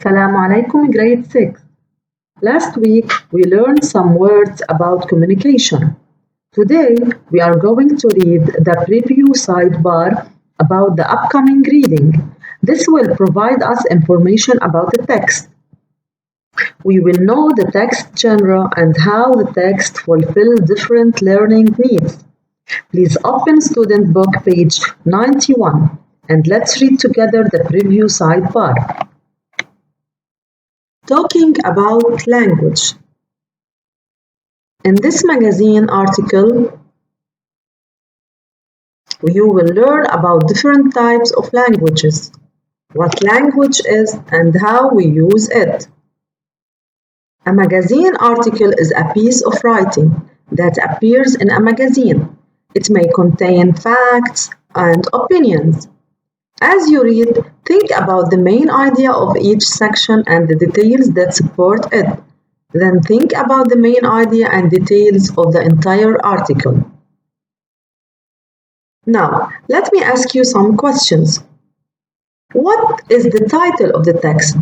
Assalamu alaikum, grade 6. Last week we learned some words about communication. Today we are going to read the preview sidebar about the upcoming reading. This will provide us information about the text. We will know the text genre and how the text fulfills different learning needs. Please open student book page 91 and let's read together the preview sidebar. Talking about language. In this magazine article, you will learn about different types of languages, what language is and how we use it. A magazine article is a piece of writing that appears in a magazine. It may contain facts and opinions. As you read, think about the main idea of each section and the details that support it. Then think about the main idea and details of the entire article. Now, let me ask you some questions. What is the title of the text?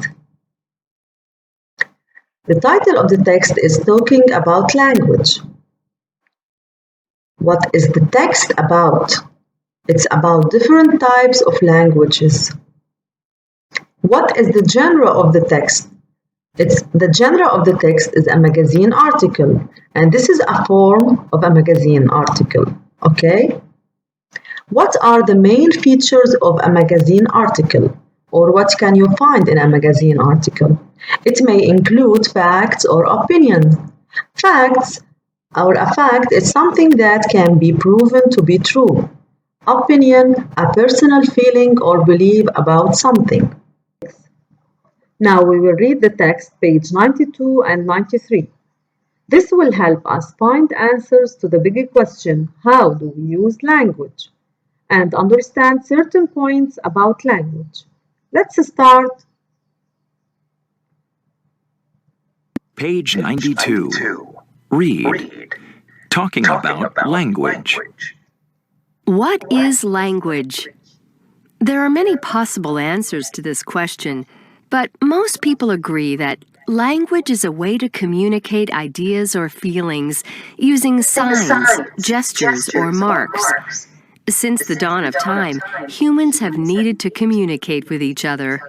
The title of the text is talking about language. What is the text about? It's about different types of languages. What is the genre of the text? The genre of the text is a magazine article, and this is a form of a magazine article, okay? What are the main features of a magazine article? Or what can you find in a magazine article? It may include facts or opinions. Facts, or a fact, is something that can be proven to be true. Opinion, a personal feeling or belief about something. Now we will read the text, page 92 and 93. This will help us find answers to the big question, how do we use language? And understand certain points about language. Let's start. Page 92. Read. Talking about language. What is language? There are many possible answers to this question, but most people agree that language is a way to communicate ideas or feelings using signs, gestures, or marks. Since the dawn of time, humans have needed to communicate with each other.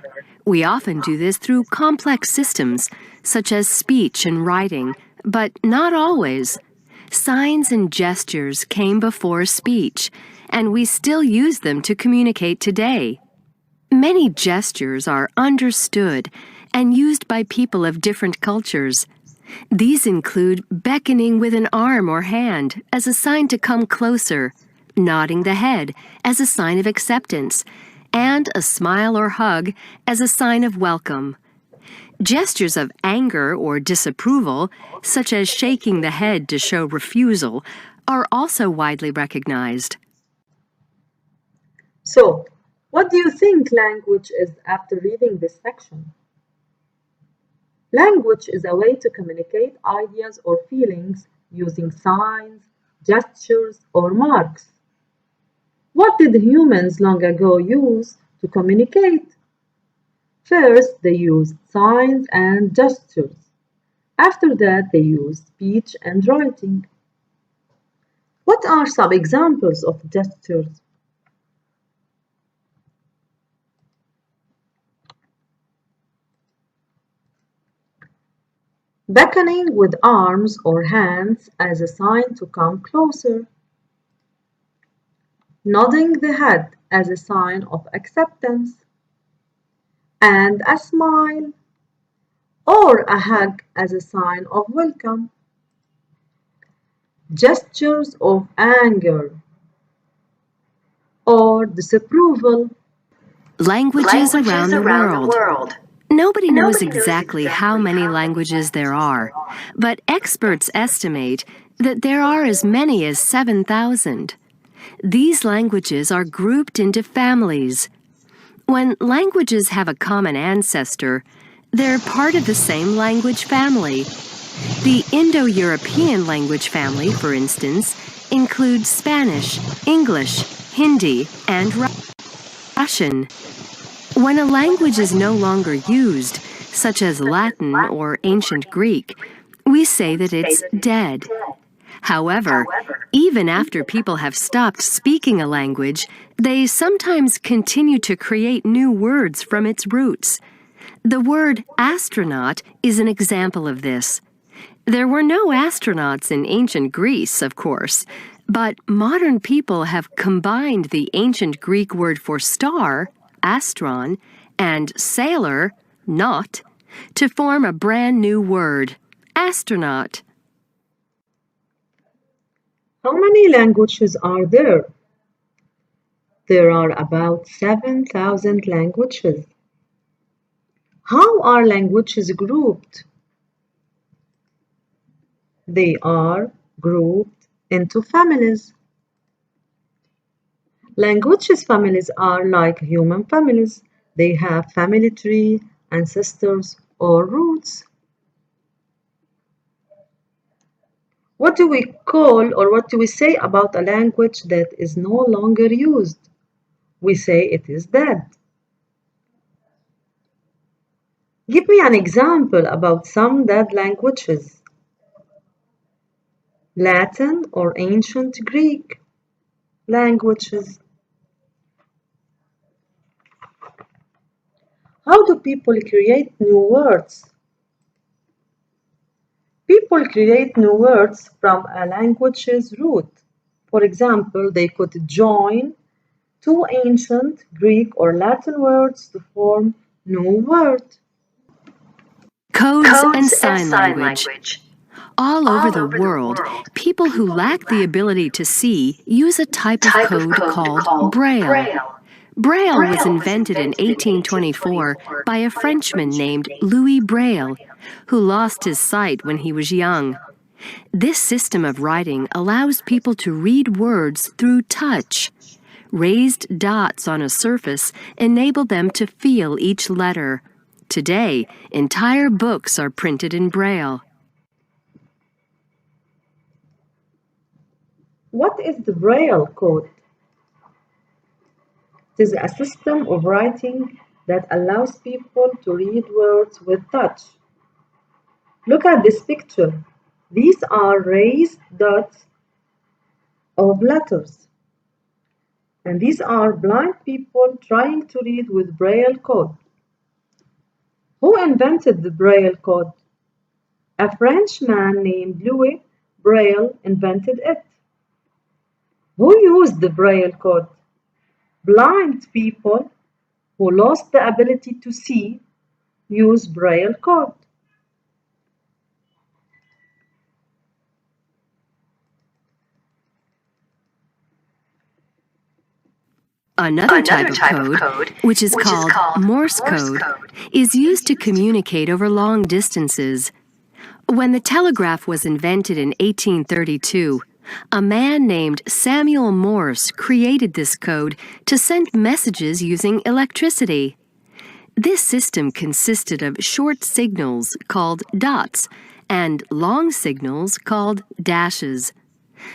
We often do this through complex systems, such as speech and writing, but not always. Signs and gestures came before speech, and we still use them to communicate today. Many gestures are understood and used by people of different cultures. These include beckoning with an arm or hand as a sign to come closer, nodding the head as a sign of acceptance, and a smile or hug as a sign of welcome. Gestures of anger or disapproval, such as shaking the head to show refusal, are also widely recognized. So, what do you think language is after reading this section? Language is a way to communicate ideas or feelings using signs, gestures, or marks. What did humans long ago use to communicate? First, they used signs and gestures. After that, they used speech and writing. What are some examples of gestures? Beckoning with arms or hands as a sign to come closer. Nodding the head as a sign of acceptance. And a smile or a hug as a sign of welcome. Gestures of anger or disapproval. Languages around the world. Nobody knows exactly how many languages there are, but experts estimate that there are as many as 7,000. These languages are grouped into families. When languages have a common ancestor, they're part of the same language family. The Indo-European language family, for instance, includes Spanish, English, Hindi, and Russian. When a language is no longer used, such as Latin or ancient Greek, we say that it's dead. However, even after people have stopped speaking a language, they sometimes continue to create new words from its roots. The word astronaut is an example of this. There were no astronauts in ancient Greece, of course, but modern people have combined the ancient Greek word for star, astron, and sailor, naut, to form a brand new word, astronaut. How many languages are there? There are about 7,000 languages. How are languages grouped? They are grouped into families. Languages families are like human families. They have family tree, ancestors, or roots. What do we call or what do we say about a language that is no longer used? We say it is dead. Give me an example about some dead languages. Latin or ancient Greek languages. How do people create new words? People create new words from a language's root. For example, they could join two ancient Greek or Latin words to form new words. Codes and sign language. All over the world, people who lack the ability to see use a type of code called Braille. Braille was invented in 1824 by a Frenchman named Louis Braille, who lost his sight when he was young. This system of writing allows people to read words through touch. Raised dots on a surface enable them to feel each letter. Today, entire books are printed in Braille. What is the Braille code? It is a system of writing that allows people to read words with touch. Look at this picture. These are raised dots of letters. And these are blind people trying to read with Braille code. Who invented the Braille code? A French man named Louis Braille invented it. Who used the Braille code? Blind people who lost the ability to see use Braille code. Another type of code, which is called Morse code, is used to communicate over long distances. When the telegraph was invented in 1832, a man named Samuel Morse created this code to send messages using electricity. This system consisted of short signals called dots and long signals called dashes.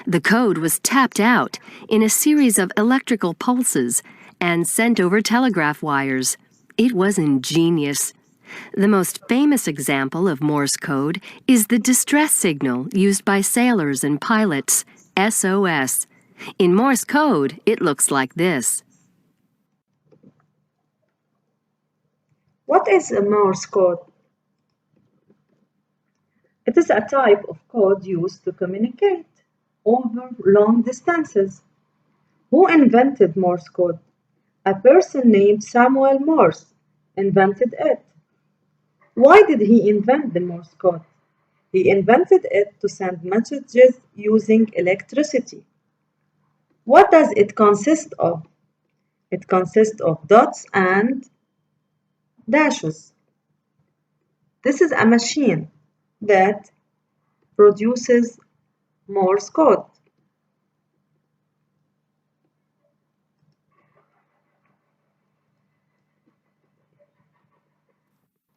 The code was tapped out in a series of electrical pulses and sent over telegraph wires. It was ingenious. The most famous example of Morse code is the distress signal used by sailors and pilots, SOS. In Morse code, it looks like this. What is a Morse code? It is a type of code used to communicate over long distances. Who invented Morse code? A person named Samuel Morse invented it. Why did he invent the Morse code? He invented it to send messages using electricity. What does it consist of? It consists of dots and dashes. This is a machine that produces Morse code.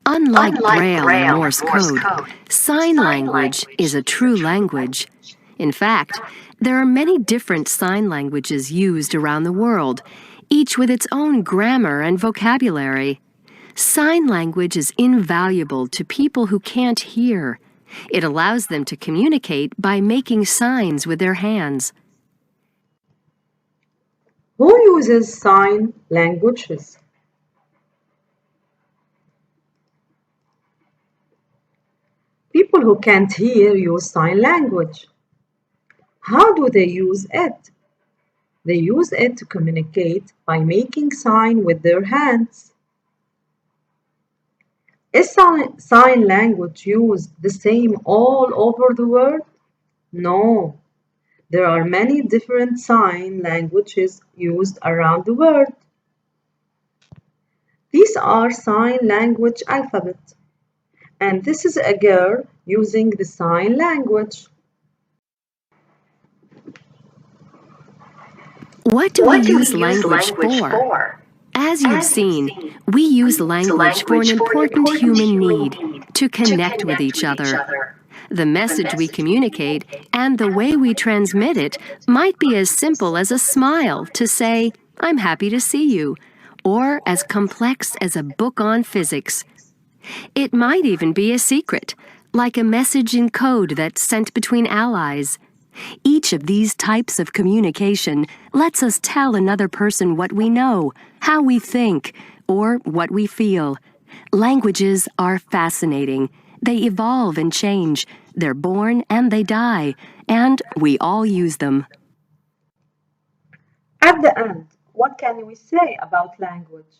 Unlike Braille and Morse code, sign language is a true language. In fact, there are many different sign languages used around the world, each with its own grammar and vocabulary. Sign language is invaluable to people who can't hear. It allows them to communicate by making signs with their hands. Who uses sign languages? People who can't hear use sign language. How do they use it? They use it to communicate by making signs with their hands. Is sign language used the same all over the world? No. There are many different sign languages used around the world. These are sign language alphabet. And this is a girl using the sign language. What do we use language for? As you've seen, we use language for an important human need, to connect with each other. The message we communicate and the way we transmit it might be as simple as a smile to say, "I'm happy to see you," or as complex as a book on physics. It might even be a secret, like a message in code that's sent between allies. Each of these types of communication lets us tell another person what we know, how we think, or what we feel. Languages are fascinating. They evolve and change. They're born and they die, and we all use them. At the end, what can we say about language?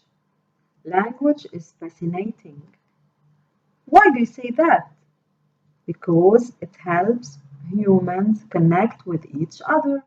Language is fascinating. Why do you say that? Because it helps humans connect with each other.